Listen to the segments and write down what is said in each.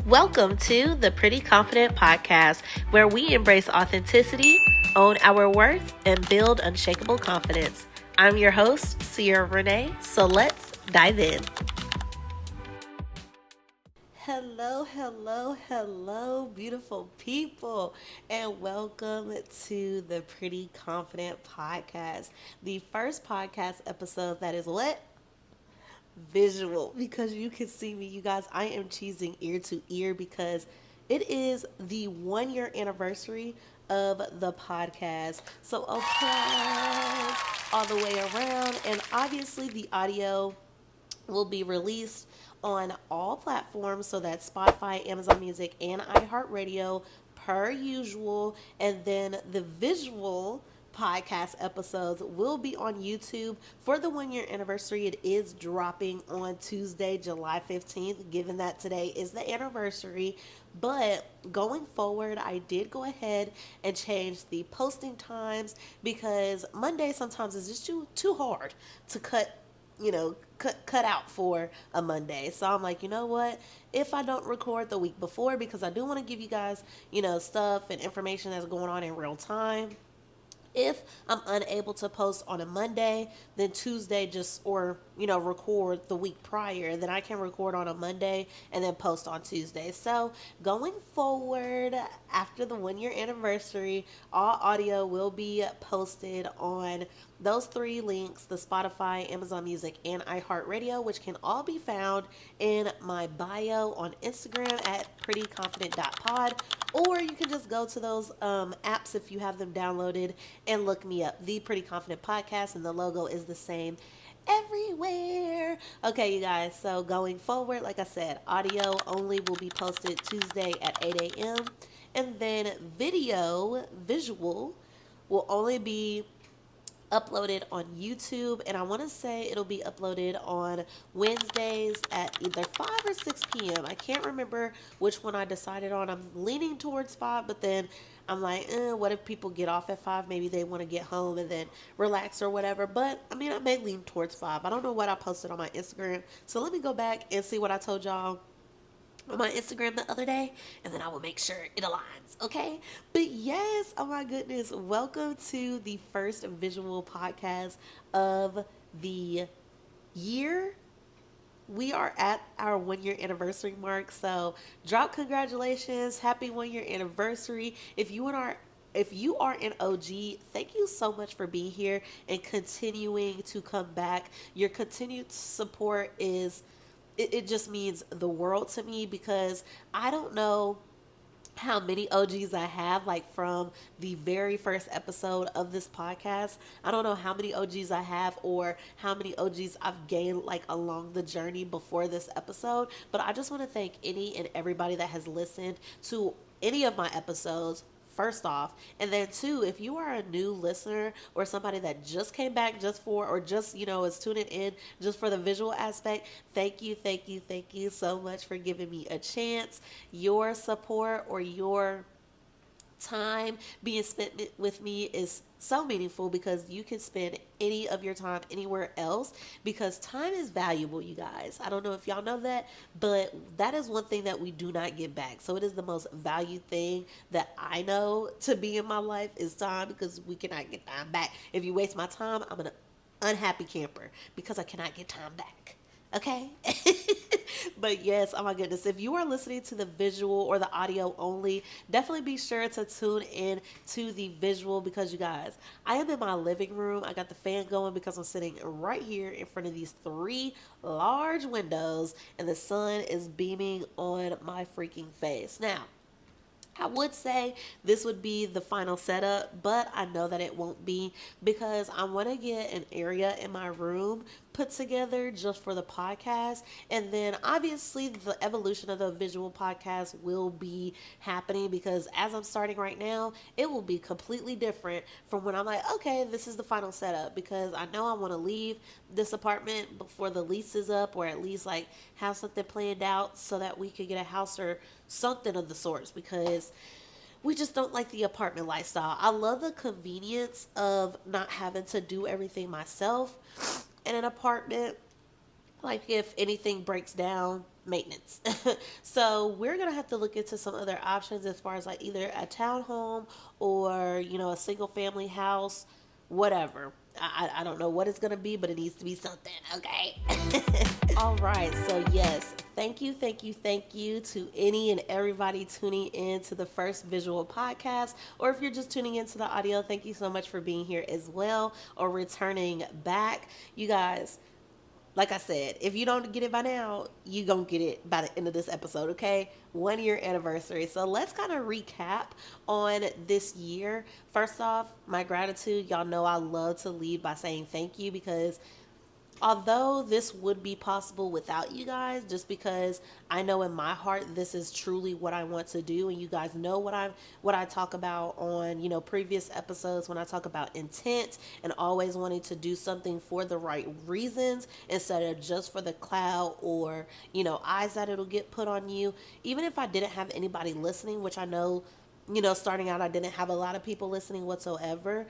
Welcome to the Pretty Confident Podcast, where we embrace authenticity, own our worth, and build unshakable confidence. I'm your host, Sierra Renee, so let's dive in. Hello, beautiful people, and welcome to the Pretty Confident Podcast, the first podcast episode that is what? Visual, because you can see me, you guys. I am cheesing ear to ear because it is the 1 year anniversary of the podcast. So applause all the way around, and obviously the audio will be released on all platforms, so that's Spotify, Amazon Music, and iHeartRadio per usual. And then the visual podcast episodes will be on YouTube for the 1 year anniversary. It is dropping on Tuesday, July 15th, given that today is the anniversary. But going forward, I did go ahead and change the posting times because Monday sometimes is just too hard to cut out for a Monday. So I'm like, you know what? If I don't record the week before, because I do want to give you guys, stuff and information that's going on in real time. If I'm unable to post on a Monday, then Tuesday record the week prior. Then I can record on a Monday and then post on Tuesday. So going forward, after the 1 year anniversary, all audio will be posted on those three links: the Spotify, Amazon Music, and iHeartRadio, which can all be found in my bio on Instagram at prettyconfident.pod. Or you can just go to those apps if you have them downloaded and look me up. The Pretty Confident Podcast, and the logo is the same everywhere. Okay, you guys. So going forward, like I said, audio only will be posted Tuesday at 8 a.m. And then visual, will only be uploaded on YouTube, and I want to say it'll be uploaded on Wednesdays at either 5 or 6 p.m. I can't remember which one I decided on. I'm leaning towards 5, but then I'm like, what if people get off at 5? Maybe they want to get home and then relax or whatever. But I mean, I may lean towards 5. I don't know what I posted on my Instagram, so let me go back and see what I told y'all on my Instagram the other day, and then I will make sure it aligns, okay? But yes, oh my goodness, welcome to the first visual podcast of the year. We are at our 1 year anniversary mark, so drop congratulations, happy 1 year anniversary. If you are an OG, thank you so much for being here and continuing to come back. Your continued support it just means the world to me, because I don't know how many OGs I have, like from the very first episode of this podcast. I don't know how many OGs I have or how many OGs I've gained like along the journey before this episode. But I just want to thank any and everybody that has listened to any of my episodes, first off. And then two, if you are a new listener or somebody that just came back just for, or just, is tuning in just for the visual aspect, thank you so much for giving me a chance. Your support or your time being spent with me is so meaningful, because you can spend any of your time anywhere else, because time is valuable, you guys. I don't know if y'all know that, but that is one thing that we do not get back. So it is the most valued thing that I know to be in my life is time, because we cannot get time back. If you waste my time, I'm an unhappy camper because I cannot get time back. Okay? But yes, oh my goodness, if you are listening to the visual or the audio only, definitely be sure to tune in to the visual, because you guys, I am in my living room. I got the fan going because I'm sitting right here in front of these three large windows, and the sun is beaming on my freaking face. Now, I would say this would be the final setup, but I know that it won't be, because I want to get an area in my room put together just for the podcast. And then obviously the evolution of the visual podcast will be happening, because as I'm starting right now, it will be completely different from when I'm like, okay, this is the final setup, because I know I want to leave this apartment before the lease is up, or at least like have something planned out so that we could get a house or something of the sorts, because we just don't like the apartment lifestyle. I love the convenience of not having to do everything myself in an apartment. Like if anything breaks down, maintenance. So we're gonna have to look into some other options as far as like either a townhome or a single family house, whatever. I don't know what it's gonna be, but it needs to be something, okay? All right, so yes, thank you to any and everybody tuning in to the first visual podcast. Or if you're just tuning into the audio, thank you so much for being here as well or returning back. You guys, like I said, if you don't get it by now, you gonna get it by the end of this episode, okay? 1 year anniversary. So let's kind of recap on this year. First off, my gratitude. Y'all know I love to lead by saying thank you because although this would be possible without you guys, just because I know in my heart this is truly what I want to do, and you guys know what I talk about on previous episodes when I talk about intent and always wanting to do something for the right reasons instead of just for the cloud or eyes that it'll get put on you. Even if I didn't have anybody listening, which I know starting out I didn't have a lot of people listening whatsoever.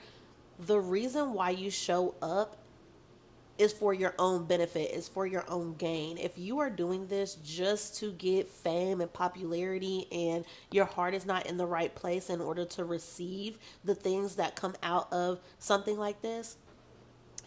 The reason why you show up is for your own benefit, is for your own gain. If you are doing this just to get fame and popularity and your heart is not in the right place in order to receive the things that come out of something like this,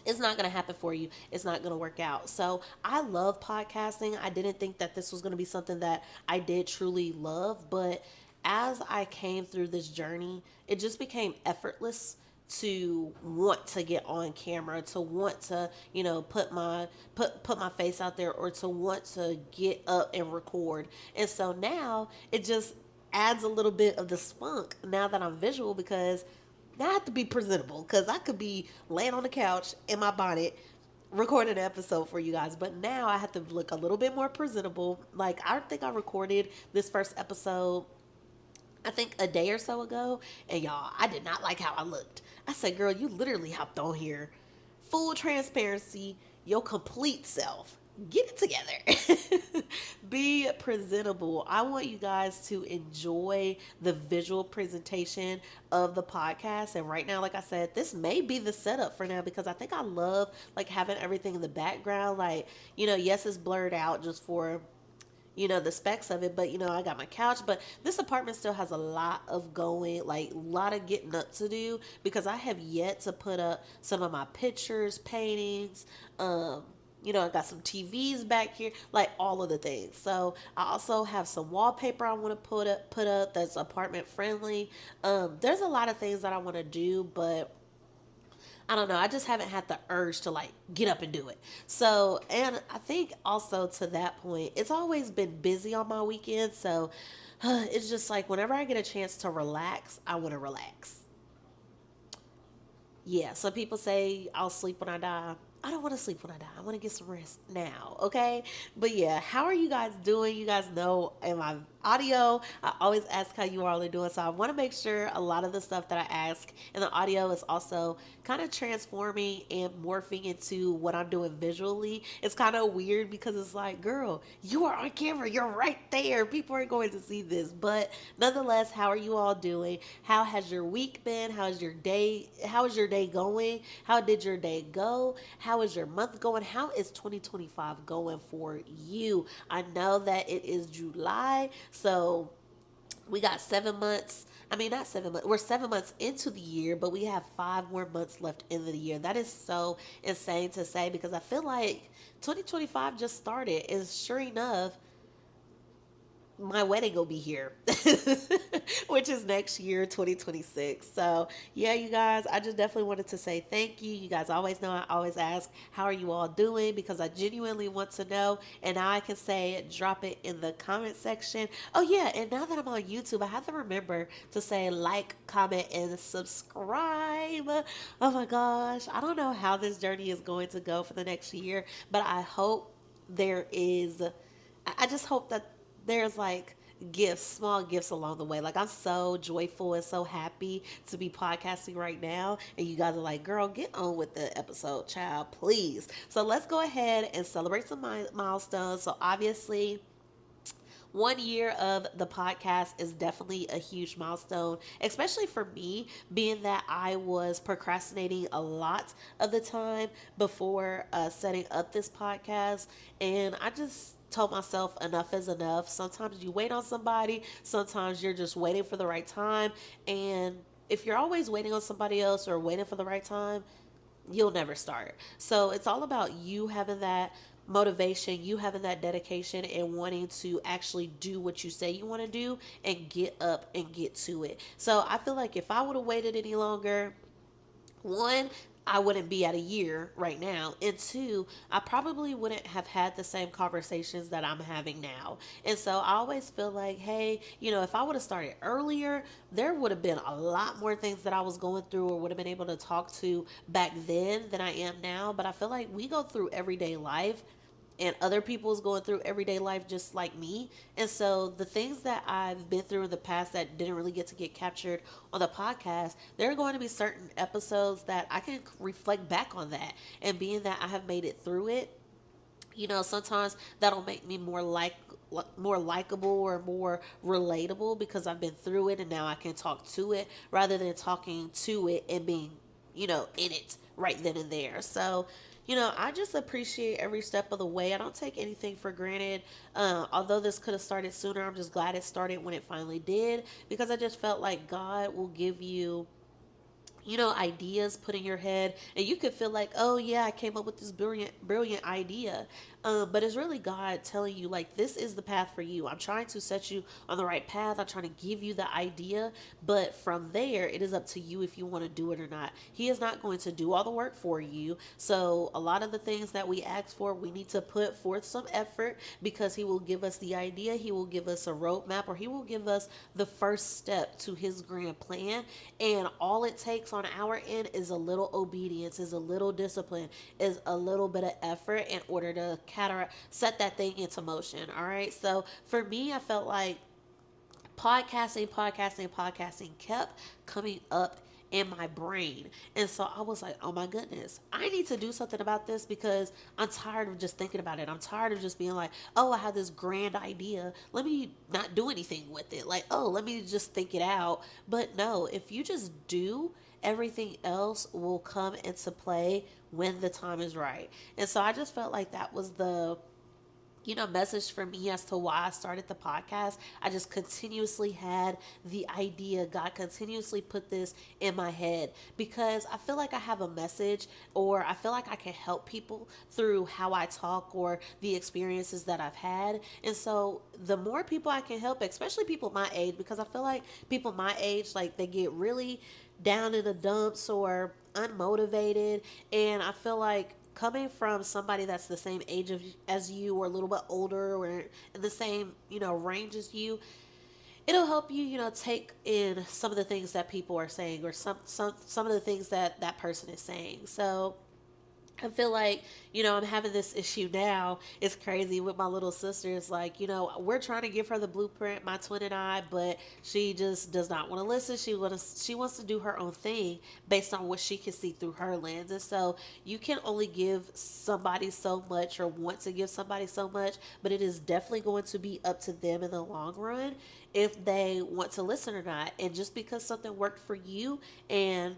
it's not going to happen for you. It's not going to work out. So I love podcasting. I didn't think that this was going to be something that I did truly love, but as I came through this journey, it just became effortless to want to get on camera, to want to put my face out there, or to want to get up and record. And so now it just adds a little bit of the spunk now that I'm visual, because now I have to be presentable, because I could be laying on the couch in my bonnet recording an episode for you guys, but now I have to look a little bit more presentable. Like, I think I recorded this first episode, I think a day or so ago, and y'all, I did not like how I looked. I said, girl, you literally hopped on here. Full transparency, your complete self. Get it together. Be presentable. I want you guys to enjoy the visual presentation of the podcast. And right now, like I said, this may be the setup for now, because I think I love like having everything in the background. Like, yes, it's blurred out just for the specs of it, but I got my couch. But this apartment still has a lot of going, like a lot of getting up to do, because I have yet to put up some of my pictures, paintings. I got some TVs back here, like all of the things. So I also have some wallpaper I want to put up that's apartment friendly. There's a lot of things that I want to do, but I don't know. I just haven't had the urge to like get up and do it. So, and I think also to that point, it's always been busy on my weekends. So it's just like whenever I get a chance to relax, I want to relax. Yeah, some people say I'll sleep when I die. I don't want to sleep when I die. I want to get some rest now, okay? But yeah, how are you guys doing? You guys know in my audio, I always ask how you all are doing. So I want to make sure a lot of the stuff that I ask in the audio is also kind of transforming and morphing into what I'm doing visually. It's kind of weird because it's like, girl, you are on camera. You're right there. People are going to see this. But nonetheless, how are you all doing? How has your week been? How's your day? How is your day going? How did your day go? How is your month going? How is 2025 going for you? I know that it is July, so we got 7 months. I mean, not 7 months. We're 7 months into the year, but we have 5 more months left in the year. That is so insane to say, because I feel like 2025 just started. And sure enough, my wedding will be here, which is next year, 2026. So yeah, you guys, I just definitely wanted to say thank you. You guys always know I always ask, how are you all doing, because I genuinely want to know. And now I can say, drop it in the comment section. Oh yeah, and now that I'm on YouTube, I have to remember to say like, comment, and subscribe. Oh my gosh, I don't know how this journey is going to go for the next year, but I hope there is, I just hope that there's like gifts, small gifts along the way. Like, I'm so joyful and so happy to be podcasting right now. And you guys are like, girl, get on with the episode, child, please. So let's go ahead and celebrate some milestones. So obviously, 1 year of the podcast is definitely a huge milestone, especially for me, being that I was procrastinating a lot of the time before setting up this podcast. And I just told myself enough is enough. Sometimes you wait on somebody, sometimes you're just waiting for the right time. And if you're always waiting on somebody else or waiting for the right time, you'll never start. So it's all about you having that motivation, you having that dedication, and wanting to actually do what you say you want to do and get up and get to it. So I feel like if I would have waited any longer, one, I wouldn't be at a year right now. And two, I probably wouldn't have had the same conversations that I'm having now. And so I always feel like, hey, if I would have started earlier, there would have been a lot more things that I was going through or would have been able to talk to back then than I am now. But I feel like we go through everyday life and other people's going through everyday life just like me. And so the things that I've been through in the past that didn't really get to get captured on the podcast, there are going to be certain episodes that I can reflect back on that. And being that I have made it through it, sometimes that'll make me more likable or more relatable because I've been through it and now I can talk to it rather than talking to it and being, in it right then and there. So, I just appreciate every step of the way. I don't take anything for granted. Although this could have started sooner, I'm just glad it started when it finally did because I just felt like God will give you ideas put in your head, and you could feel like, oh yeah, I came up with this brilliant idea. But it's really God telling you, like, this is the path for you. I'm trying to set you on the right path. I'm trying to give you the idea, but from there, it is up to you if you want to do it or not. He is not going to do all the work for you. So a lot of the things that we ask for, we need to put forth some effort because He will give us the idea, He will give us a roadmap, or He will give us the first step to His grand plan. And all it takes on our end is a little obedience, is a little discipline, is a little bit of effort in order to set that thing into motion. All right. So for me, I felt like podcasting kept coming up in my brain. And so I was like, oh my goodness, I need to do something about this because I'm tired of just thinking about it. I'm tired of just being like, oh, I have this grand idea. Let me not do anything with it. Like, oh, let me just think it out. But no, if you just do, everything else will come into play when the time is right. And so I just felt like that was the message for me as to why I started the podcast. I just continuously had the idea. God continuously put this in my head because I feel like I have a message, or I feel like I can help people through how I talk or the experiences that I've had. And so the more people I can help, especially people my age, because I feel like people my age, like, they get really down in the dumps or unmotivated. And I feel like coming from somebody that's the same age as you, or a little bit older, or in the same range as you, it'll help you take in some of the things that people are saying, or some of the things that that person is saying. So I feel like, I'm having this issue now. It's crazy with my little sister. It's like, we're trying to give her the blueprint, my twin and I, but she just does not want to listen. She wants to do her own thing based on what she can see through her lens. And so you can only give somebody so much, or want to give somebody so much, but it is definitely going to be up to them in the long run if they want to listen or not. And just because something worked for you and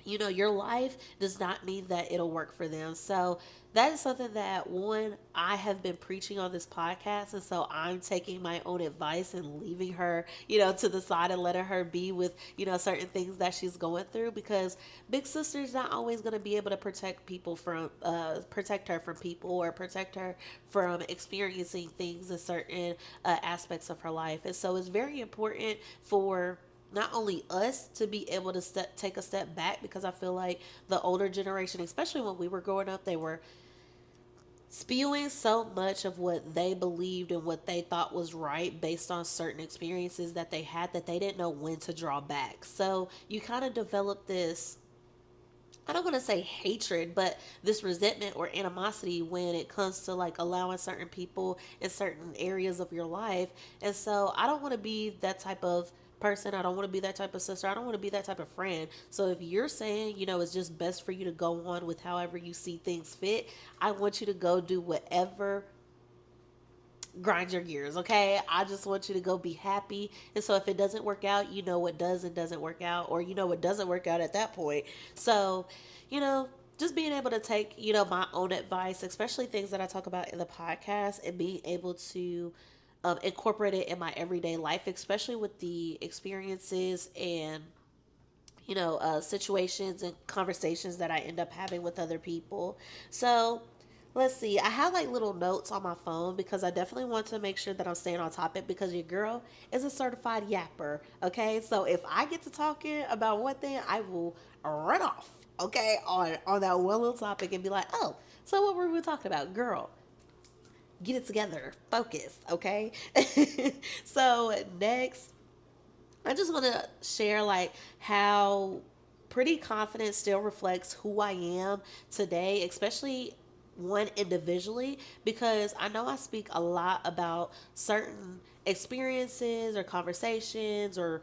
your life, does not mean that it'll work for them. So that is something that, one, I have been preaching on this podcast. And so I'm taking my own advice and leaving her, to the side and letting her be with, certain things that she's going through, because big sister's not always going to be able to protect her from people, or protect her from experiencing things in certain aspects of her life. And so it's very important for not only us to be able to take a step back, because I feel like the older generation, especially when we were growing up, they were spewing so much of what they believed and what they thought was right based on certain experiences that they had, that they didn't know when to draw back. So you kind of develop this, I don't want to say hatred, but this resentment or animosity when it comes to, like, allowing certain people in certain areas of your life. And so I don't want to be that type of person. I don't want to be that type of sister. I don't want to be that type of friend. So if you're saying, it's just best for you to go on with however you see things fit, I want you to go do whatever grind your gears, okay? I just want you to go be happy. And so if it doesn't work out, what does and doesn't work out, or what doesn't work out at that point. So, you know, just being able to take, my own advice, especially things that I talk about in the podcast, and being able to incorporate it in my everyday life, especially with the experiences and situations and conversations that I end up having with other people. So let's see. I have like little notes on my phone because I definitely want to make sure that I'm staying on topic because your girl is a certified yapper. Okay, so if I get to talking about one thing, I will run off. Okay, on that one little topic and be like, oh, so what were we talking about, girl? Get it together, focus. Okay, so next I just want to share like how pretty confidence still reflects who I am today, especially one individually, because I know I speak a lot about certain experiences or conversations or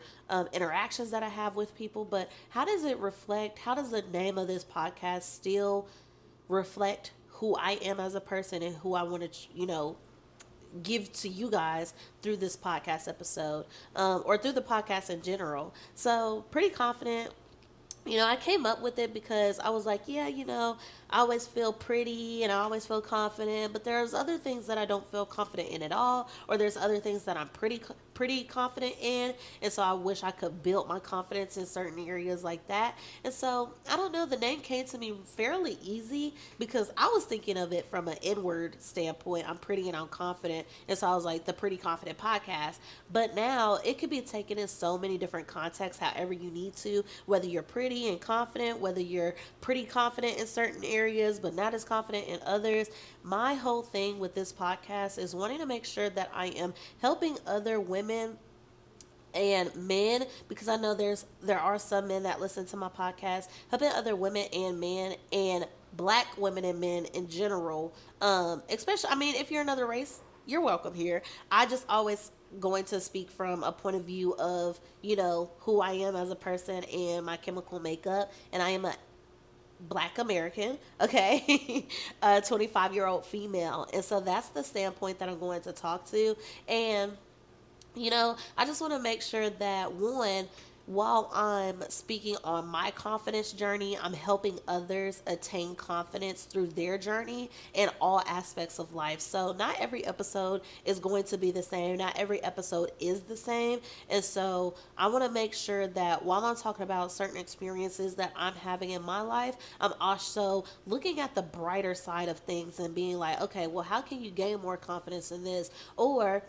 interactions that I have with people, but how does it reflect? How does the name of this podcast still reflect who I am as a person and who I want to, give to you guys through this podcast episode, or through the podcast in general. So, pretty confident. I came up with it because I was like, yeah, I always feel pretty and I always feel confident, but there's other things that I don't feel confident in at all, or there's other things that I'm pretty confident in, and so I wish I could build my confidence in certain areas like that. And so I don't know, the name came to me fairly easy because I was thinking of it from an inward standpoint. I'm pretty and I'm confident, and so I was like the Pretty Confident Podcast. But now it could be taken in so many different contexts, however you need to, whether you're pretty and confident, whether you're pretty confident in certain areas but not as confident in others. My whole thing with this podcast is wanting to make sure that I am helping other women and men, because I know there are some men that listen to my podcast, helping other women and men and black women and men in general. Especially, I mean, if you're another race, you're welcome here. I just always going to speak from a point of view of who I am as a person and my chemical makeup, and I am a black American, okay, a 25-year-old female, and so that's the standpoint that I'm going to talk to. And I just want to make sure that one, while I'm speaking on my confidence journey, I'm helping others attain confidence through their journey in all aspects of life. So, not every episode is going to be the same. Not every episode is the same. And so, I want to make sure that while I'm talking about certain experiences that I'm having in my life, I'm also looking at the brighter side of things and being like, okay, well, how can you gain more confidence in this? Or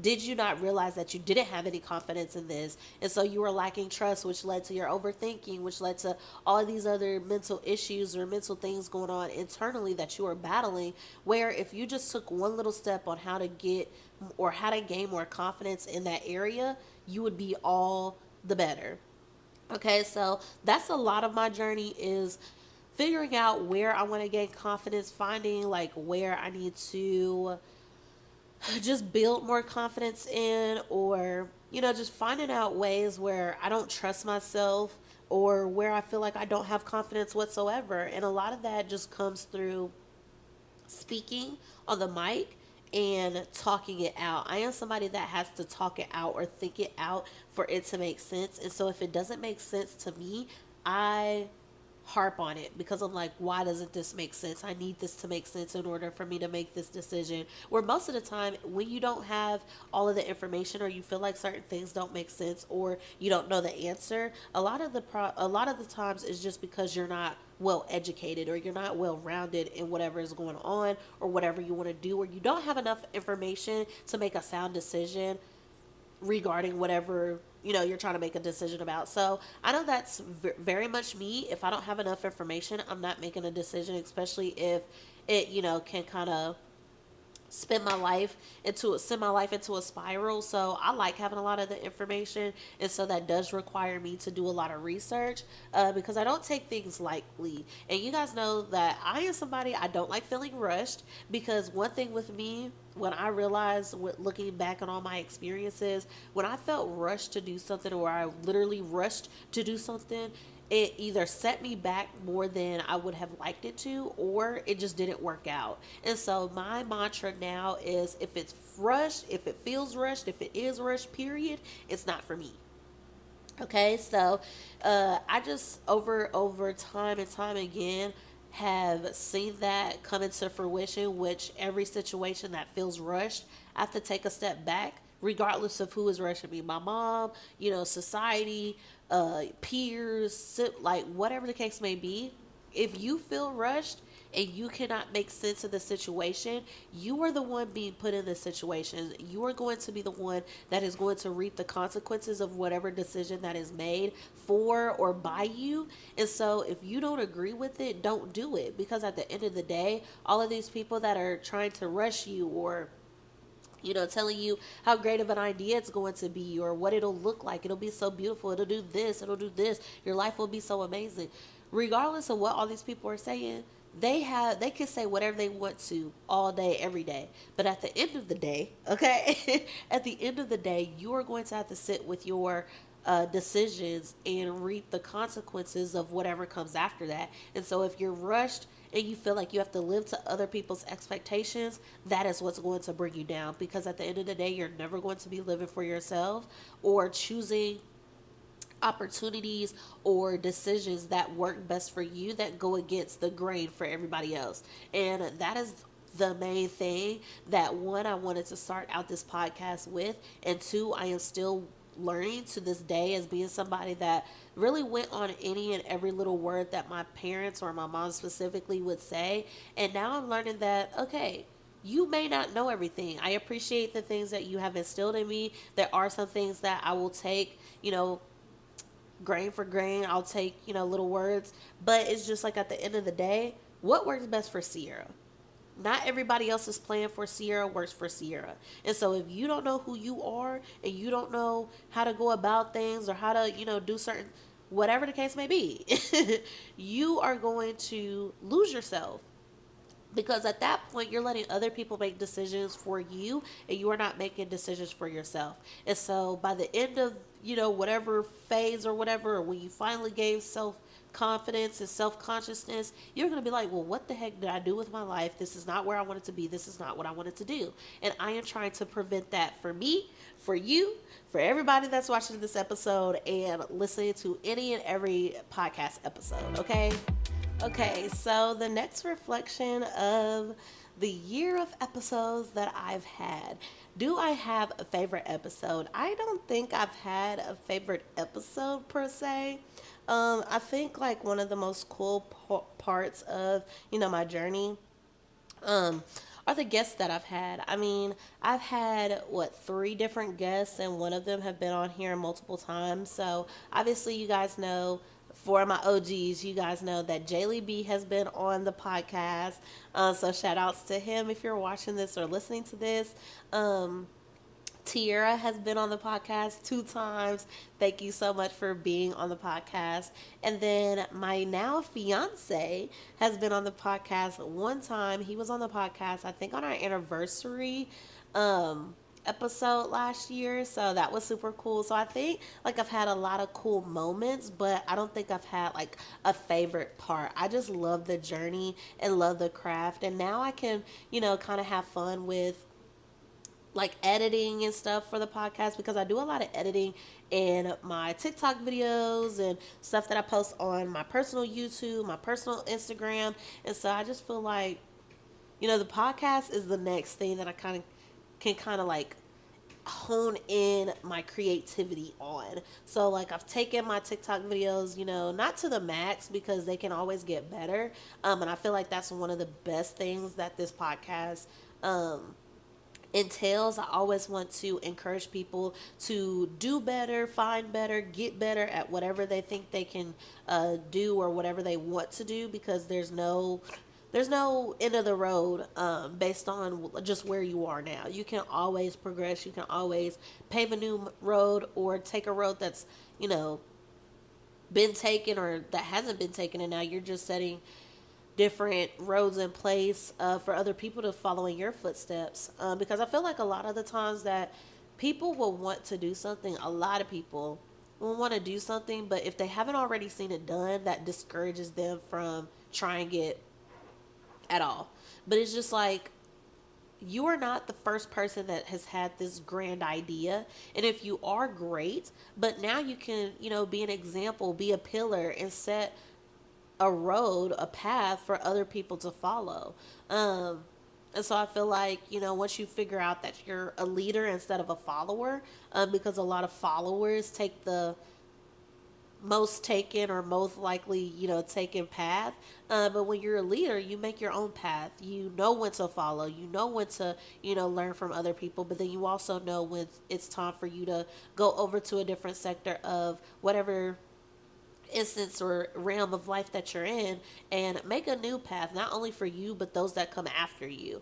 did you not realize that you didn't have any confidence in this, and so you were lacking trust, which led to your overthinking, which led to all of these other mental issues or mental things going on internally that you are battling, where if you just took one little step on how to get or how to gain more confidence in that area, you would be all the better. Okay, so that's a lot of my journey is figuring out where I want to gain confidence, finding like where I need to just build more confidence in, or just finding out ways where I don't trust myself, or where I feel like I don't have confidence whatsoever. And a lot of that just comes through speaking on the mic and talking it out. I am somebody that has to talk it out or think it out for it to make sense. And so if it doesn't make sense to me, I harp on it because I'm like, why doesn't this make sense? I need this to make sense in order for me to make this decision. Where most of the time, when you don't have all of the information, or you feel like certain things don't make sense, or you don't know the answer, a lot of the times is just because you're not well educated, or you're not well rounded in whatever is going on, or whatever you want to do, or you don't have enough information to make a sound decision regarding whatever you're trying to make a decision about. So I know that's very much me. If I don't have enough information, I'm not making a decision, especially if it can kind of send my life into a spiral. So I like having a lot of the information, and so that does require me to do a lot of research, because I don't take things lightly. And you guys know that I am somebody, I don't like feeling rushed, because one thing with me, when I realized, looking back on all my experiences, when I felt rushed to do something, or I literally rushed to do something, it either set me back more than I would have liked it to, or it just didn't work out. And so my mantra now is, if it's rushed, if it feels rushed, if it is rushed, period, it's not for me. Okay, so I just over time and time again have seen that come into fruition, which every situation that feels rushed, I have to take a step back, regardless of who is rushing me. My mom, society, peers, like whatever the case may be. If you feel rushed and you cannot make sense of the situation, you are the one being put in this situation. You are going to be the one that is going to reap the consequences of whatever decision that is made for or by you. And so if you don't agree with it, don't do it, because at the end of the day, all of these people that are trying to rush you, or telling you how great of an idea it's going to be or what it'll look like. It'll be so beautiful. It'll do this. Your life will be so amazing. Regardless of what all these people are saying, they can say whatever they want to all day, every day. But at the end of the day, okay, at the end of the day, you are going to have to sit with your decisions and reap the consequences of whatever comes after that. And so if you're rushed and you feel like you have to live to other people's expectations, that is what's going to bring you down. Because at the end of the day, you're never going to be living for yourself or choosing opportunities or decisions that work best for you that go against the grain for everybody else. And that is the main thing that, one, I wanted to start out this podcast with, and two, I am still learning to this day as being somebody that really went on any and every little word that my parents or my mom specifically would say. And now I'm learning that, okay, you may not know everything. I appreciate the things that you have instilled in me. There are some things that I will take, grain for grain. I'll take, little words. But it's just like, at the end of the day, what works best for Sierra? Not everybody else's plan for Sierra works for Sierra. And so if you don't know who you are and you don't know how to go about things or how to, do certain, whatever the case may be, you are going to lose yourself, because at that point you're letting other people make decisions for you and you are not making decisions for yourself. And so by the end of whatever phase or whatever, or when you finally gain self confidence and self consciousness, you're going to be like, well, what the heck did I do with my life? This is not where I wanted to be. This is not what I wanted to do. And I am trying to prevent that for me, for you, for everybody that's watching this episode and listening to any and every podcast episode. Okay, so the next reflection of the year of episodes that I've had. Do I have a favorite episode? I don't think I've had a favorite episode per se. I think like one of the most cool parts of, my journey um, are the guests that I've had. I mean, I've had three different guests, and one of them have been on here multiple times. So obviously, you guys know. For my OGs, you guys know that Jaylee B has been on the podcast. So shout outs to him if you're watching this or listening to this. Tiara has been on the podcast 2 times. Thank you so much for being on the podcast. And then my now fiance has been on the podcast 1 time. He was on the podcast, I think, on our anniversary episode last year. So that was super cool. So I think like I've had a lot of cool moments, but I don't think I've had like a favorite part. I just love the journey and love the craft. And now I can, kind of have fun with like editing and stuff for the podcast, because I do a lot of editing in my TikTok videos and stuff that I post on my personal YouTube, my personal Instagram. And so I just feel like, the podcast is the next thing that I can like hone in my creativity on. So like I've taken my TikTok videos, not to the max, because they can always get better. And I feel like that's one of the best things that this podcast entails. I always want to encourage people to do better, find better, get better at whatever they think they can do or whatever they want to do, because there's no end of the road based on just where you are now. You can always progress. You can always pave a new road or take a road that's, been taken or that hasn't been taken, and now you're just setting different roads in place for other people to follow in your footsteps. Because I feel like a lot of the times that people will want to do something, a lot of people will want to do something, but if they haven't already seen it done, that discourages them from trying it at all. But it's just like, you are not the first person that has had this grand idea. And if you are, great, but now you can, be an example, be a pillar, and set a road, a path for other people to follow. Um, and so I feel like, once you figure out that you're a leader instead of a follower, because a lot of followers take the most taken or most likely, taken path. But when you're a leader, you make your own path. You know when to follow. You know when to, learn from other people. But then you also know when it's time for you to go over to a different sector of whatever instance or realm of life that you're in, and make a new path, not only for you but those that come after you,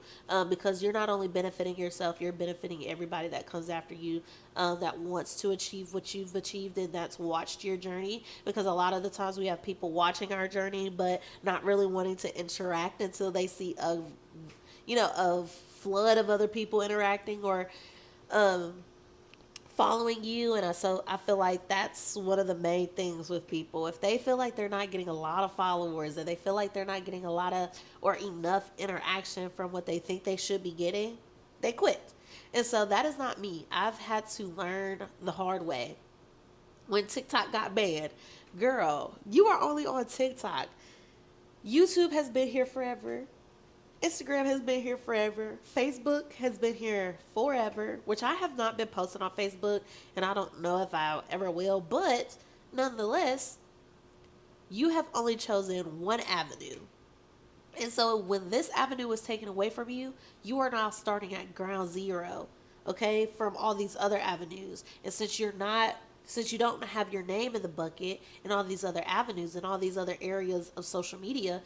because you're not only benefiting yourself, you're benefiting everybody that comes after you, that wants to achieve what you've achieved and that's watched your journey, because a lot of the times we have people watching our journey but not really wanting to interact until they see a flood of other people interacting or um, following you. And so I feel like that's one of the main things with people. If they feel like they're not getting a lot of followers, or they feel like they're not getting a lot of or enough interaction from what they think they should be getting, they quit. And so that is not me. I've had to learn the hard way. When TikTok got banned, girl, you are only on TikTok. YouTube has been here forever. Instagram has been here forever. Facebook has been here forever, which I have not been posting on Facebook, and I don't know if I ever will. But nonetheless, you have only chosen one avenue. And so when this avenue was taken away from you, you are now starting at ground zero, okay, from all these other avenues. And since you don't have your name in the bucket and all these other avenues and all these other areas of social media,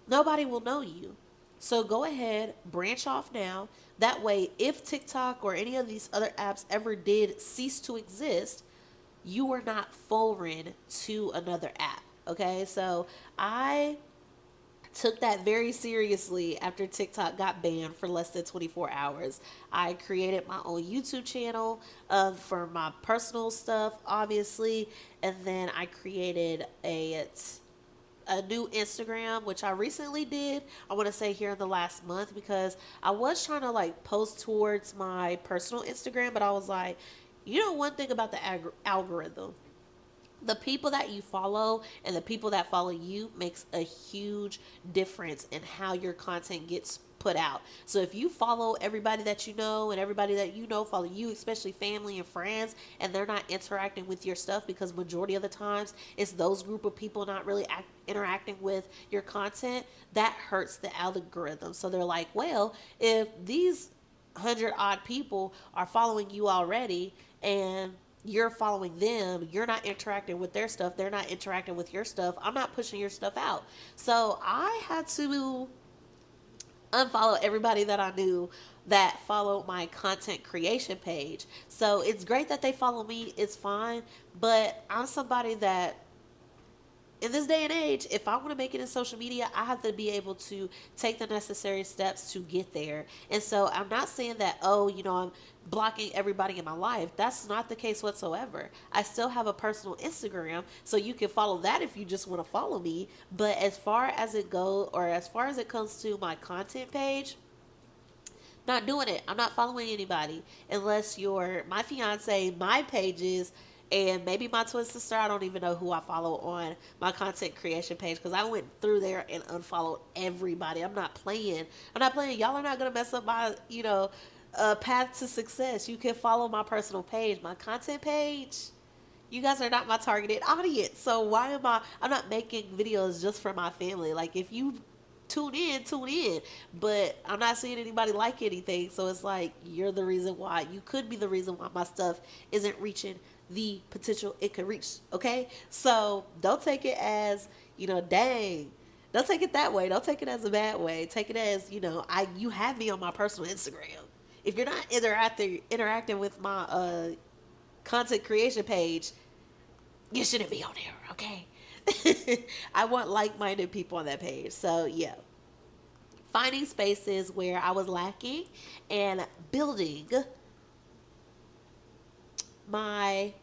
nobody will know you. So go ahead, branch off now. That way, if TikTok or any of these other apps ever did cease to exist, you are not foreign to another app. Okay, so I took that very seriously after TikTok got banned for less than 24 hours. I created my own YouTube channel for my personal stuff, obviously, and then I created a new Instagram, which I recently did. I want to say here in the last month, because I was trying to like post towards my personal Instagram, but I was like, one thing about the algorithm, the people that you follow and the people that follow you makes a huge difference in how your content gets put out. So if you follow everybody that you know and everybody that you know follow you, especially family and friends, and they're not interacting with your stuff, because majority of the times it's those group of people not really interacting with your content, that hurts the algorithm. So they're like, well, if these 100 odd people are following you already and you're following them, you're not interacting with their stuff, they're not interacting with your stuff, I'm not pushing your stuff out. So I had to unfollow everybody that I knew that followed my content creation page. So it's great that they follow me, it's fine, but I'm somebody that, in this day and age, if I want to make it in social media, I have to be able to take the necessary steps to get there. And so I'm not saying that, oh, I'm blocking everybody in my life. That's not the case whatsoever. I still have a personal Instagram, so you can follow that if you just want to follow me. But as far as it goes, or as far as it comes to my content page, not doing it. I'm not following anybody unless you're my fiance, my pages, and maybe my twin sister. I don't even know who I follow on my content creation page, because I went through there and unfollowed everybody. I'm not playing. I'm not playing. Y'all are not gonna mess up my, path to success. You can follow my personal page, my content page. You guys are not my targeted audience. So why am I'm not making videos just for my family. Like, if you tune in. But I'm not seeing anybody like anything. So it's like, you're the reason why. You could be the reason why my stuff isn't reaching the potential it could reach. Okay? So don't take it as, dang. Don't take it that way. Don't take it as a bad way. Take it as, you have me on my personal Instagram. If you're not interacting with my content creation page, you shouldn't be on there, okay? I want like-minded people on that page. So yeah, finding spaces where I was lacking and building my,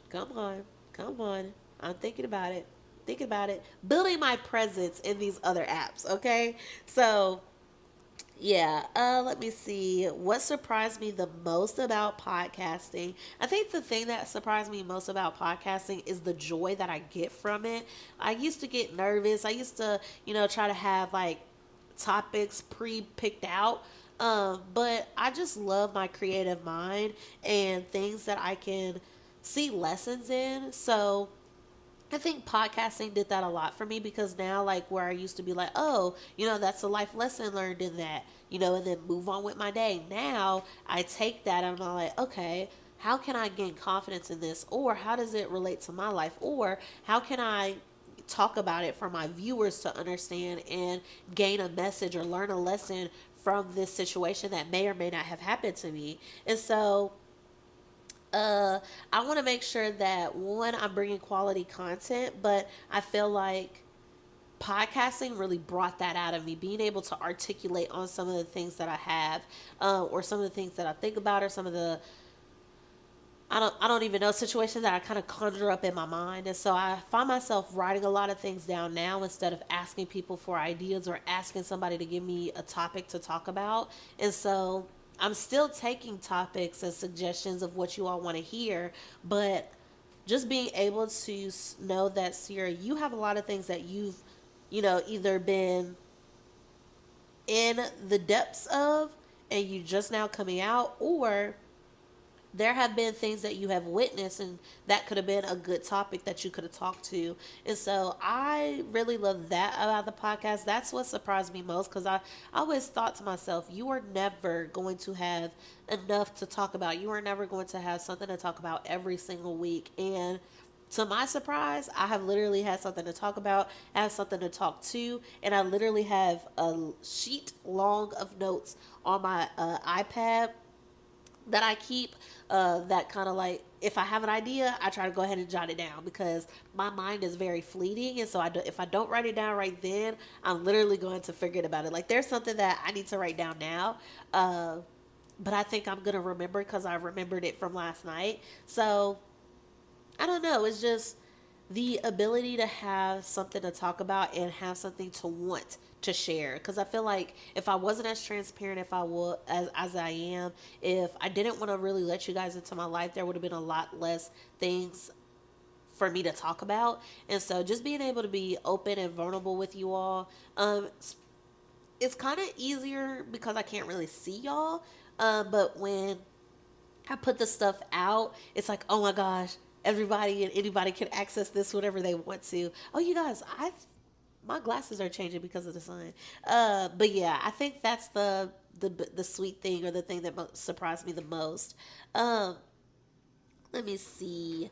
come on, come on. I'm thinking about it. Thinking about it. Building my presence in these other apps, okay? So Yeah, let me see. What surprised me the most about podcasting? I think the thing that surprised me most about podcasting is the joy that I get from it. I used to get nervous. I used to, try to have like topics pre picked out. But I just love my creative mind and things that I can see lessons in. So, I think podcasting did that a lot for me because now, like, where I used to be like, oh, that's a life lesson learned in that, and then move on with my day. Now I take that and I'm like, okay, how can I gain confidence in this? Or how does it relate to my life? Or how can I talk about it for my viewers to understand and gain a message or learn a lesson from this situation that may or may not have happened to me? And so uh I want to make sure that one, I'm bringing quality content, but I feel like podcasting really brought that out of me, being able to articulate on some of the things that I have, or some of the things that I think about, or some of the I don't even know situations that I kind of conjure up in my mind. And so I find myself writing a lot of things down now instead of asking people for ideas or asking somebody to give me a topic to talk about. And so I'm still taking topics and suggestions of what you all want to hear, but just being able to know that, Sierra, you have a lot of things that you've, either been in the depths of and you just now coming out, or there have been things that you have witnessed and that could have been a good topic that you could have talked to. And so I really love that about the podcast. That's what surprised me most, because I always thought to myself, you are never going to have enough to talk about. You are never going to have something to talk about every single week. And to my surprise, I have literally had something to talk about, I have something to talk to, and I literally have a sheet long of notes on my iPad that I keep, that kind of like, if I have an idea, I try to go ahead and jot it down because my mind is very fleeting. And so if I don't write it down right then, I'm literally going to forget about it. Like, there's something that I need to write down now. But I think I'm going to remember because I remembered it from last night. So I don't know. It's just the ability to have something to talk about and have something to want to share. Because I feel like if I wasn't as transparent, if I would as I am, if I didn't want to really let you guys into my life, there would have been a lot less things for me to talk about. And so just being able to be open and vulnerable with you all, it's kind of easier because I can't really see y'all. But when I put the stuff out, it's like, oh my gosh, everybody and anybody can access this whenever they want to. Oh, you guys, I my glasses are changing because of the sun. But yeah, I think that's the sweet thing, or the thing that surprised me the most. Um, Let me see.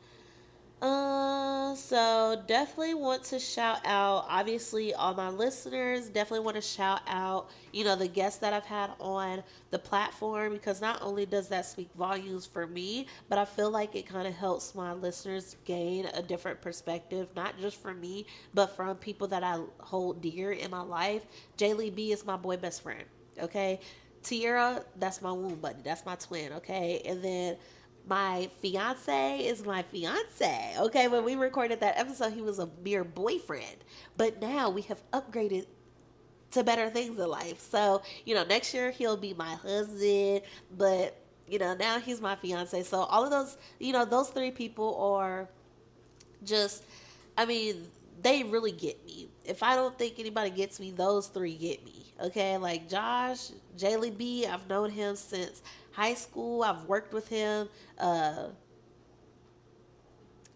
So definitely want to shout out, obviously, all my listeners. Definitely want to shout out, the guests that I've had on the platform, because not only does that speak volumes for me, but I feel like it kind of helps my listeners gain a different perspective, not just from me, but from people that I hold dear in my life. Jaylee B is my boy best friend. Okay. Tierra, that's my womb buddy. That's my twin. Okay. And then my fiance is my fiance. Okay, when we recorded that episode, he was a mere boyfriend. But now we have upgraded to better things in life. So, next year he'll be my husband, but now he's my fiance. So all of those, those three people are just, I mean, they really get me. If I don't think anybody gets me, those three get me. Okay, like Josh, Jaylee B, I've known him since high school. I've worked with him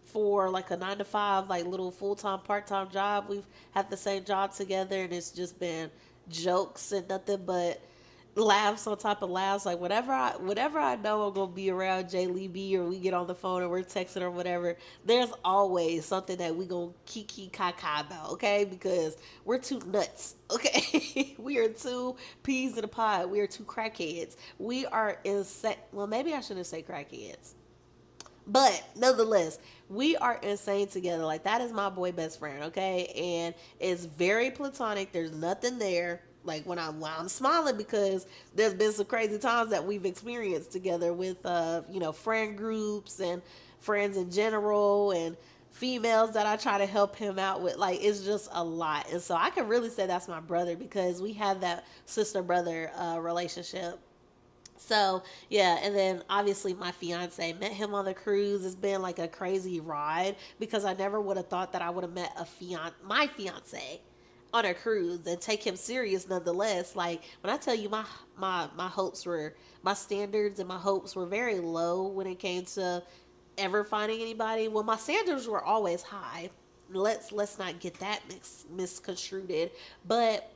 for like a 9 to 5, like little full time, part time job. We've had the same job together, and it's just been jokes and nothing but laughs on top of laughs. Like whenever I know I'm gonna be around Jay Lee B, or we get on the phone or we're texting or whatever, there's always something that we gonna kiki kaka about, okay? Because we're two nuts, okay? We are two peas in a pod. We are two crackheads. We are insane. Well, maybe I shouldn't say crackheads. But nonetheless, we are insane together. Like, that is my boy best friend, okay? And it's very platonic. There's nothing there. Like, when I'm smiling, because there's been some crazy times that we've experienced together with friend groups and friends in general, and females that I try to help him out with. Like, it's just a lot. And so I can really say that's my brother because we have that sister brother relationship. So yeah, and then obviously my fiance, met him on the cruise. It's been like a crazy ride because I never would have thought that I would have met my fiance on a cruise and take him serious nonetheless. Like when I tell you my hopes were, my standards and my hopes were very low when it came to ever finding anybody. Well, my standards were always high. Let's not get that misconstrued. But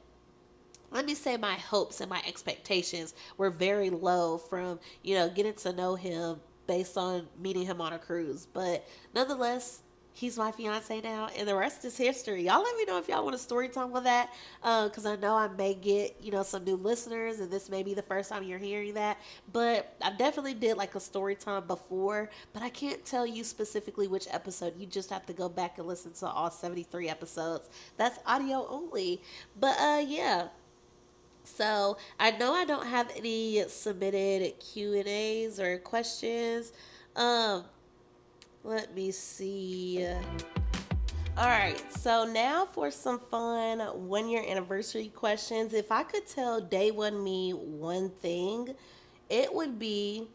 let me say my hopes and my expectations were very low from, getting to know him based on meeting him on a cruise. But nonetheless, he's my fiance now, and the rest is history. Y'all let me know if y'all want a story time with that, because I know I may get, some new listeners, and this may be the first time you're hearing that. But I definitely did like a story time before, but I can't tell you specifically which episode. You just have to go back and listen to all 73 episodes. That's audio only. But yeah, so I know I don't have any submitted Q&As or questions. Um, Let me see. All right, so now for some fun 1 year anniversary questions. If I could tell day one me one thing, it would be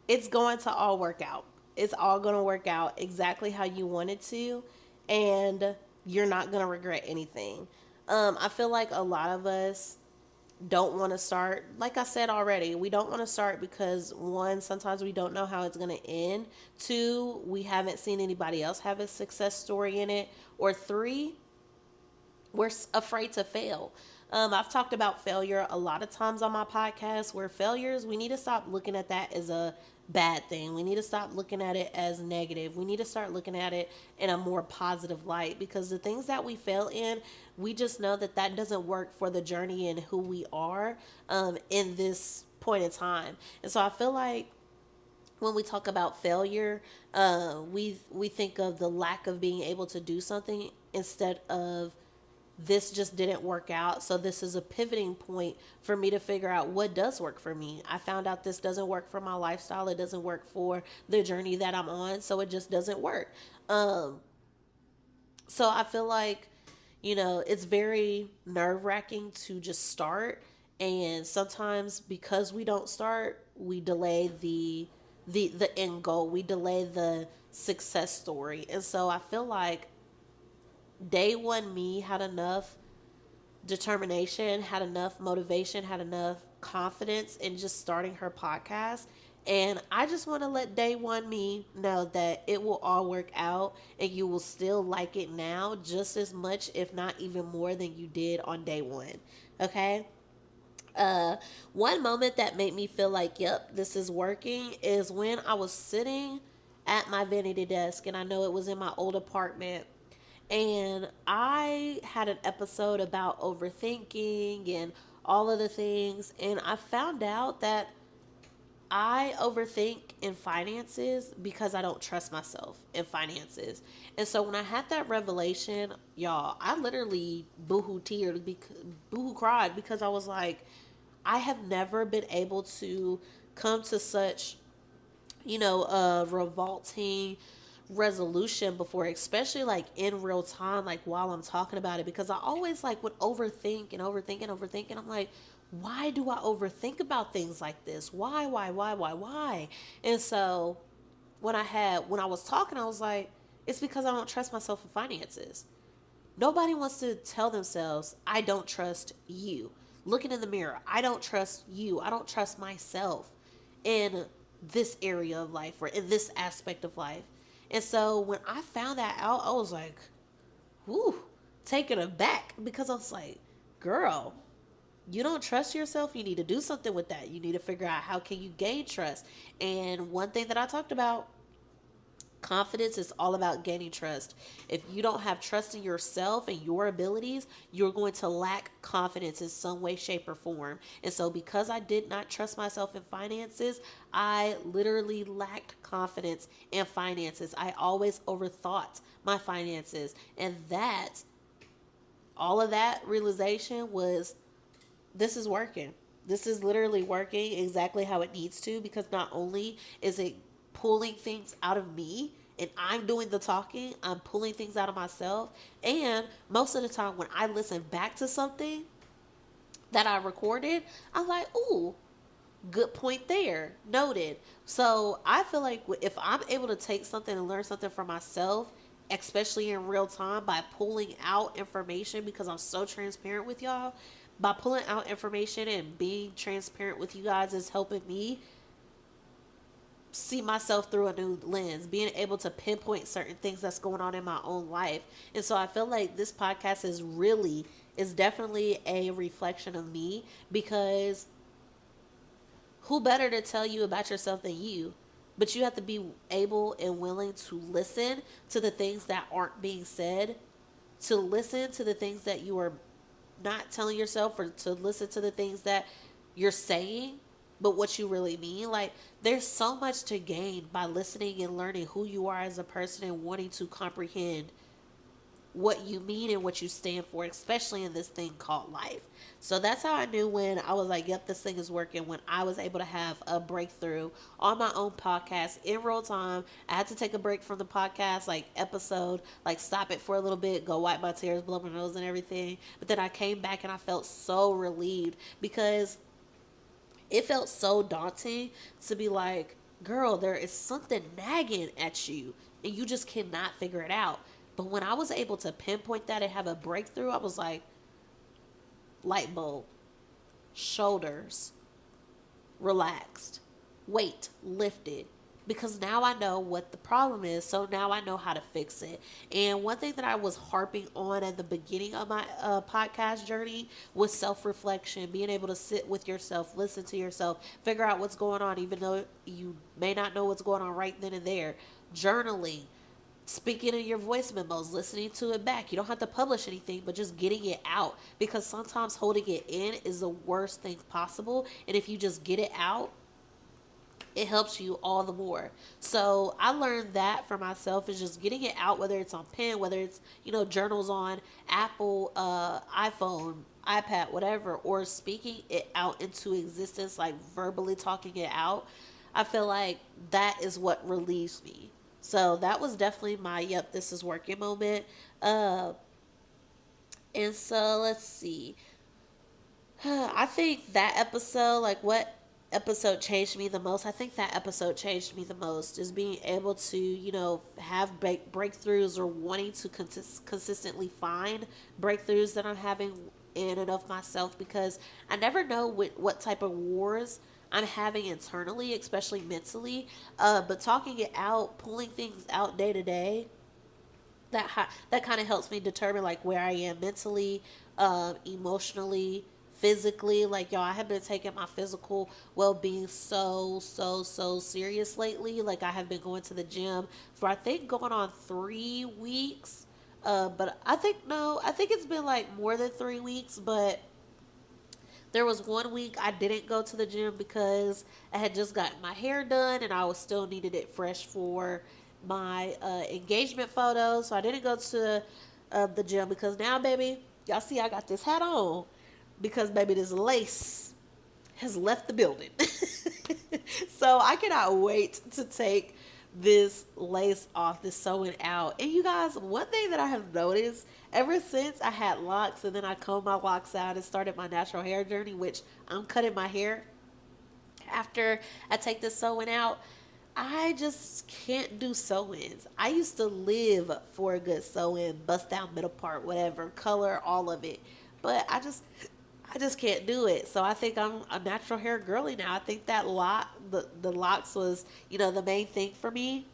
it's going to all work out. It's all going to work out exactly how you want it to, and you're not going to regret anything. I feel like a lot of us don't want to start. Like I said already, we don't want to start because one, sometimes we don't know how it's going to end. Two, we haven't seen anybody else have a success story in it. Or three, we're afraid to fail. I've talked about failure a lot of times on my podcast. Where failures, we need to stop looking at that as a bad thing. We need to stop looking at it as negative. We need to start looking at it in a more positive light, because the things that we fail in, we just know that that doesn't work for the journey and who we are in this point in time. And so I feel like when we talk about failure, we think of the lack of being able to do something instead of this just didn't work out. So this is a pivoting point for me to figure out what does work for me. I found out this doesn't work for my lifestyle. It doesn't work for the journey that I'm on. So it just doesn't work. So I feel like, it's very nerve wracking to just start. And sometimes because we don't start, we delay the end goal. We delay the success story. And so I feel like day one me had enough determination, had enough motivation, had enough confidence in just starting her podcast. And I just want to let day one me know that it will all work out and you will still like it now just as much, if not even more, than you did on day one. Okay? Uh, One moment that made me feel like, yep, this is working is when I was sitting at my vanity desk, and I know it was in my old apartment, and I had an episode about overthinking and all of the things, and I found out that I overthink in finances because I don't trust myself in finances. And so when I had that revelation, y'all, I literally boohoo cried, because I was like, I have never been able to come to such, a revolting resolution before, especially like in real time, like while I'm talking about it, because I always like would overthink and overthink and overthink. And I'm like, why do I overthink about things like this? Why? And so when I was talking, I was like, it's because I don't trust myself in finances. Nobody wants to tell themselves, I don't trust you. Looking in the mirror, I don't trust you. I don't trust myself in this area of life or in this aspect of life. And so when I found that out, I was like, whew, taken aback, because I was like, girl, you don't trust yourself. You need to do something with that. You need to figure out how can you gain trust. And one thing that I talked about, confidence is all about gaining trust. If you don't have trust in yourself and your abilities, you're going to lack confidence in some way, shape, or form. And so, because I did not trust myself in finances, I literally lacked confidence in finances. I always overthought my finances. And all of that realization was, this is working. This is literally working exactly how it needs to, because not only is it pulling things out of me and I'm doing the talking, I'm pulling things out of myself. And most of the time, when I listen back to something that I recorded, I'm like, ooh, good point there. Noted. So I feel like if I'm able to take something and learn something for myself, especially in real time by pulling out information, because I'm so transparent with y'all, by pulling out information and being transparent with you guys is helping me see myself through a new lens, being able to pinpoint certain things that's going on in my own life. And so I feel like this podcast is definitely a reflection of me, because who better to tell you about yourself than you? But you have to be able and willing to listen to the things that aren't being said, to listen to the things that you are not telling yourself, or to listen to the things that you're saying, but what you really mean. Like, there's so much to gain by listening and learning who you are as a person and wanting to comprehend what you mean and what you stand for, especially in this thing called life. So that's how I knew when I was like, yep, this thing is working, when I was able to have a breakthrough on my own podcast in real time. I had to take a break from the podcast, like episode, like stop it for a little bit, go wipe my tears, blow my nose and everything. But then I came back and I felt so relieved, because it felt so daunting to be like, girl, there is something nagging at you and you just cannot figure it out. But when I was able to pinpoint that and have a breakthrough, I was like, light bulb, shoulders relaxed, weight lifted, because now I know what the problem is. So now I know how to fix it. And one thing that I was harping on at the beginning of my podcast journey was self reflection, being able to sit with yourself, listen to yourself, figure out what's going on, even though you may not know what's going on right then and there. Journaling, speaking in your voice memos, listening to it back. You don't have to publish anything, but just getting it out, because sometimes holding it in is the worst thing possible. And if you just get it out, it helps you all the more. So I learned that for myself, is just getting it out, whether it's on pen, whether it's, journals on Apple, iPhone, iPad, whatever, or speaking it out into existence, like verbally talking it out. I feel like that is what relieves me. So that was definitely my, yep, this is working moment. Uh, and so let's see. I think that episode, like what episode changed me the most? I think that episode changed me the most is being able to, have breakthroughs, or wanting to consistently find breakthroughs that I'm having in and of myself, because I never know what type of wars I'm having internally, especially mentally. But talking it out, pulling things out day to day, that kind of helps me determine like where I am mentally, emotionally, physically. Like, y'all, I have been taking my physical well-being so serious lately. Like, I have been going to the gym for, I think, going on 3 weeks. But I think, no, I think it's been like more than 3 weeks. But there was one week I didn't go to the gym because I had just gotten my hair done and I was still needed it fresh for my engagement photos. So I didn't go to the gym, because now, baby, y'all see I got this hat on, because, baby, this lace has left the building. So I cannot wait to take this lace off, this sewing out. And you guys, one thing that I have noticed ever since I had locks and then I combed my locks out and started my natural hair journey, which I'm cutting my hair after I take this sewing out, I just can't do sew-ins. I used to live for a good sew-in, bust down middle part, whatever, color, all of it. But I just can't do it. So I think I'm a natural hair girly now. I think that the locks was, the main thing for me.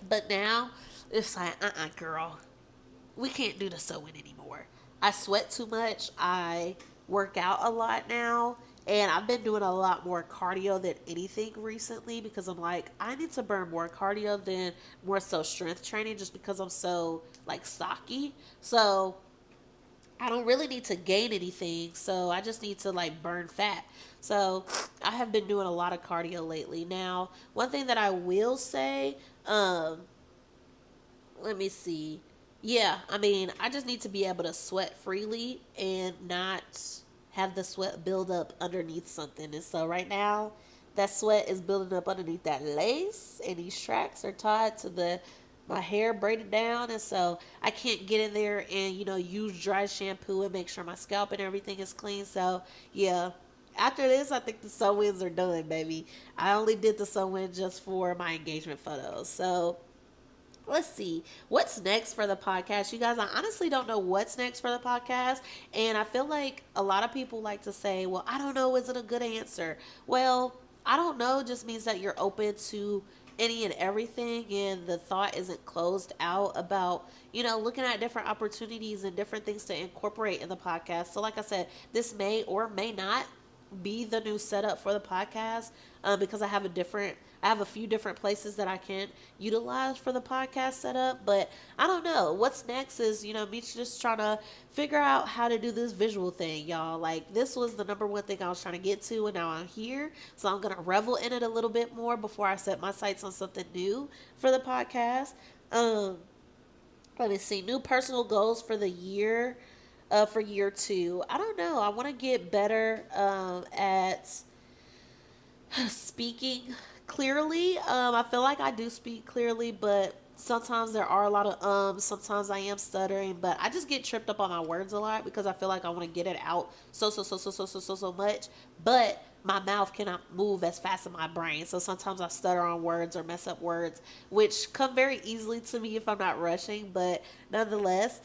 But now it's like, girl, we can't do the sewing anymore. I sweat too much. I work out a lot now. And I've been doing a lot more cardio than anything recently, because I'm like, I need to burn more cardio than more so strength training, just because I'm so like stocky. So I don't really need to gain anything. So I just need to like burn fat. So I have been doing a lot of cardio lately. Now, one thing that I will say, let me see. Yeah, I mean, I just need to be able to sweat freely and not have the sweat build up underneath something. And so right now, that sweat is building up underneath that lace, and these tracks are tied to the my hair braided down, and so I can't get in there and use dry shampoo and make sure my scalp and everything is clean. So yeah, after this, I think the sew-ins are done, baby. I only did the sew-in just for my engagement photos. So let's see what's next for the podcast, you guys. I honestly don't know what's next for the podcast, and I feel like a lot of people like to say, well, I don't know, is it a good answer? Well, I don't know just means that you're open to any and everything, and the thought isn't closed out about looking at different opportunities and different things to incorporate in the podcast. So like I said, this may or may not be the new setup for the podcast, because I have a few different places that I can utilize for the podcast setup. But I don't know what's next is me just trying to figure out how to do this visual thing, y'all. Like, this was the number one thing I was trying to get to, and now I'm here, so I'm gonna revel in it a little bit more before I set my sights on something new for the podcast. um Let me see. New personal goals for the year, for year two. I don't know. I want to get better at speaking clearly. I feel like I do speak clearly, but sometimes there are a lot of sometimes I am stuttering, but I just get tripped up on my words a lot because I feel like I want to get it out so much, but my mouth cannot move as fast as my brain. So sometimes I stutter on words or mess up words, which come very easily to me if I'm not rushing, but nonetheless,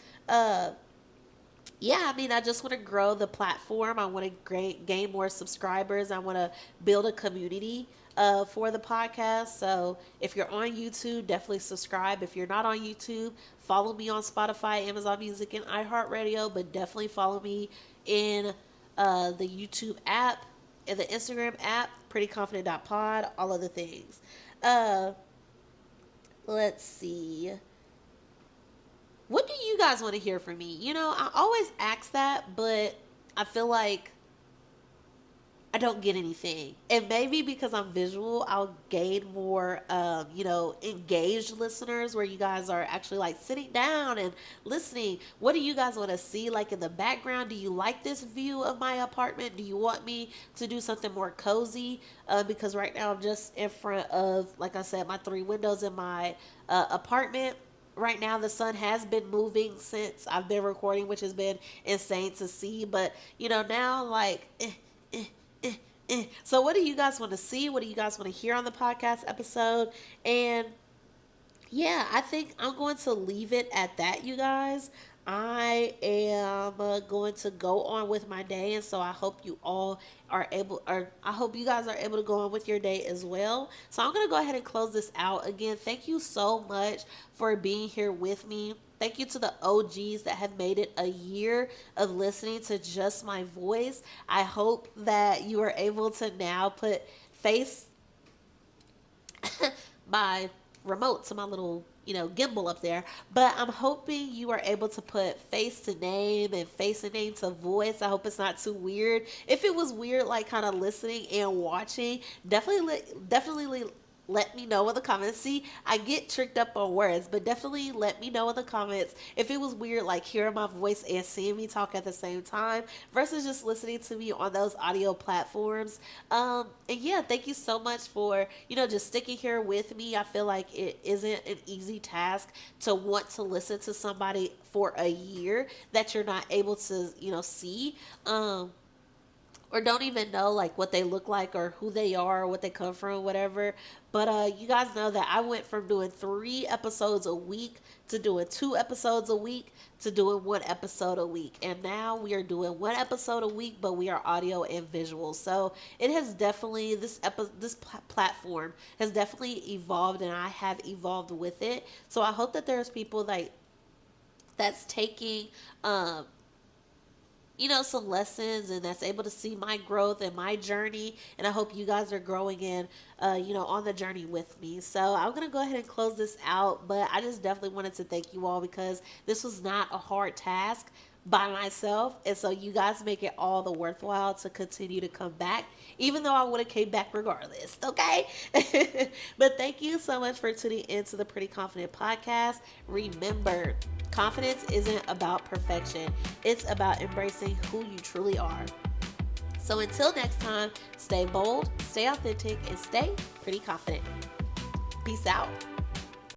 yeah, I mean, I just want to grow the platform. I want to gain more subscribers. I want to build a community for the podcast. So if you're on YouTube, definitely subscribe. If you're not on YouTube, follow me on Spotify, Amazon Music, and iHeartRadio. But definitely follow me in the YouTube app, in the Instagram app, prettyconfident.pod, all of the things. Uh, let's see. What do you guys want to hear from me? I always ask that, but I feel like I don't get anything. And maybe because I'm visual, I'll gain more, engaged listeners where you guys are actually like sitting down and listening. What do you guys want to see like in the background? Do you like this view of my apartment? Do you want me to do something more cozy? Because right now I'm just in front of, like I said, my three windows in my apartment. Right now the sun has been moving since I've been recording, which has been insane to see. But now, like, eh, so what do you guys want to see? What do you guys want to hear on the podcast episode? And yeah, I think I'm going to leave it at that, you guys. I am going to go on with my day, and so I hope you all are able, or I hope you guys are able to go on with your day as well. So I'm going to go ahead and close this out. Again, thank you so much for being here with me. Thank you to the OGs that have made it a year of listening to just my voice. I hope that you are able to now put face my remote to my little gimbal up there, but I'm hoping you are able to put face to name and face and name to voice. I hope it's not too weird. If it was weird, like kind of listening and watching, definitely let me know in the comments. See, I get tricked up on words, but definitely let me know in the comments if it was weird, like hearing my voice and seeing me talk at the same time versus just listening to me on those audio platforms. And yeah, thank you so much for, just sticking here with me. I feel like it isn't an easy task to want to listen to somebody for a year that you're not able to, see. Or don't even know like what they look like or who they are or what they come from, whatever. But you guys know that I went from doing 3 episodes a week to doing 2 episodes a week to doing 1 episode a week, and now we are doing 1 episode a week, but we are audio and visual. So it has definitely this platform has definitely evolved, and I have evolved with it. So I hope that there's people that's taking some lessons and that's able to see my growth and my journey. And I hope you guys are growing in, on the journey with me. So I'm going to go ahead and close this out. But I just definitely wanted to thank you all because this was not a hard task by myself. And so you guys make it all the worthwhile to continue to come back, even though I would have came back regardless. Okay. But thank you so much for tuning into the Pretty Confident Podcast. Remember, confidence isn't about perfection. It's about embracing who you truly are. So until next time, stay bold, stay authentic, and stay pretty confident. Peace out.